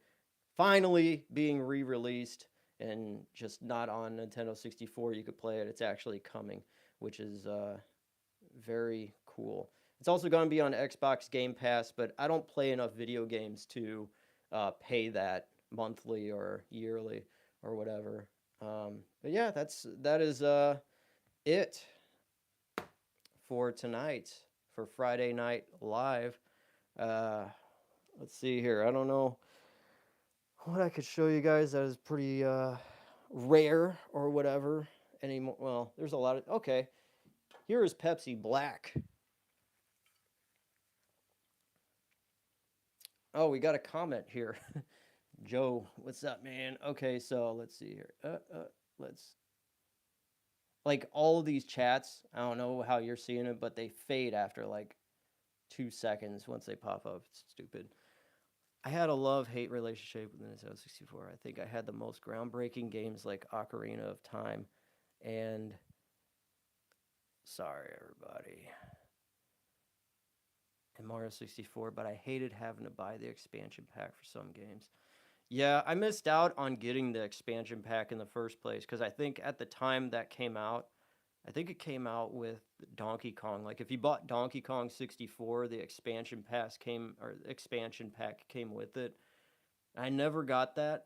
finally being re-released, and just not on Nintendo 64. You could play it. It's actually coming, which is very cool. It's also going to be on Xbox Game Pass, but I don't play enough video games to pay that monthly or yearly or whatever. But yeah, that is it for tonight, for Friday Night Live. Let's see here. I don't know what I could show you guys that is pretty rare or whatever anymore. Well, there's a lot of... Okay, here is Pepsi Black. Oh, we got a comment here. Joe, what's up, man? Okay, so let's see here. Let's... Like, all of these chats, I don't know how you're seeing it, but they fade after, like, 2 seconds once they pop up. It's stupid. I had a love-hate relationship with the Nintendo 64. I think I had the most groundbreaking games like Ocarina of Time and... Sorry, everybody. And Mario 64, but I hated having to buy the expansion pack for some games. Yeah, I missed out on getting the expansion pack in the first place because I think at the time that came out, I think it came out with Donkey Kong. Like if you bought Donkey Kong 64, the expansion pack came with it. I never got that,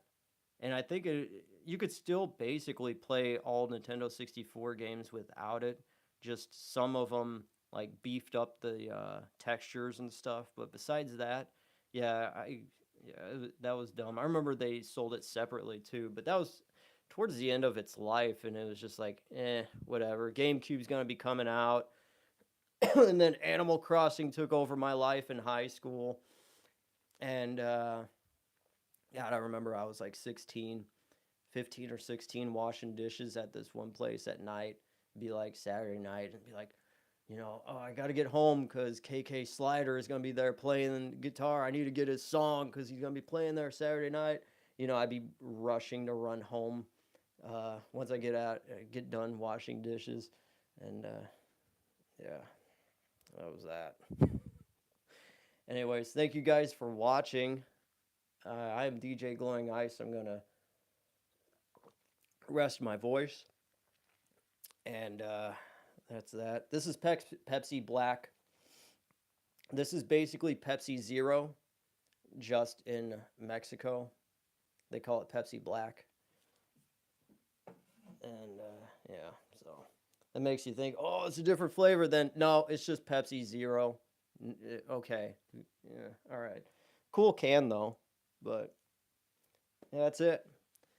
and I think you could still basically play all Nintendo 64 games without it. Just some of them like beefed up the textures and stuff, but besides that, yeah, that was dumb. I remember they sold it separately too, but that was towards the end of its life, and it was just like, whatever. GameCube's gonna be coming out, and then Animal Crossing took over my life in high school, and God, I remember I was like 16, 15 or 16 washing dishes at this one place at night. It'd be like Saturday night and be like, oh, I got to get home because KK Slider is going to be there playing guitar. I need to get his song because he's going to be playing there Saturday night. I'd be rushing to run home once I get done washing dishes. And yeah, that was that. Anyways, thank you guys for watching. I am DJ Glowing Ice. I'm going to rest my voice. And that's that. This is Pepsi Black. This is basically Pepsi Zero, just in Mexico. They call it Pepsi Black. And yeah, so that makes you think, oh, it's a different flavor. Then no, it's just Pepsi Zero. Okay, yeah, all right. Cool can though, but yeah, that's it.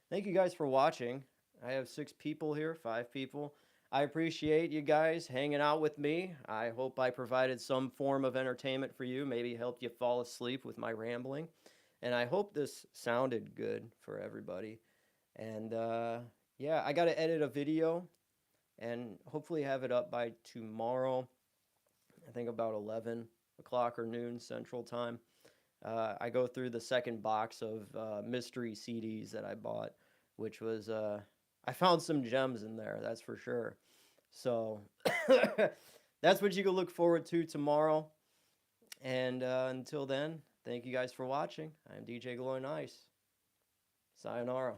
Thank you guys for watching. I have 6 people here, 5 people. I appreciate you guys hanging out with me. I hope I provided some form of entertainment for you, maybe helped you fall asleep with my rambling. And I hope this sounded good for everybody. And yeah, I got to edit a video and hopefully have it up by tomorrow. I think about 11 o'clock or noon Central Time. I go through the second box of mystery CDs that I bought, which was, I found some gems in there, that's for sure. So that's what you can look forward to tomorrow. And until then, thank you guys for watching. I'm DJ Glowing Ice. Sayonara.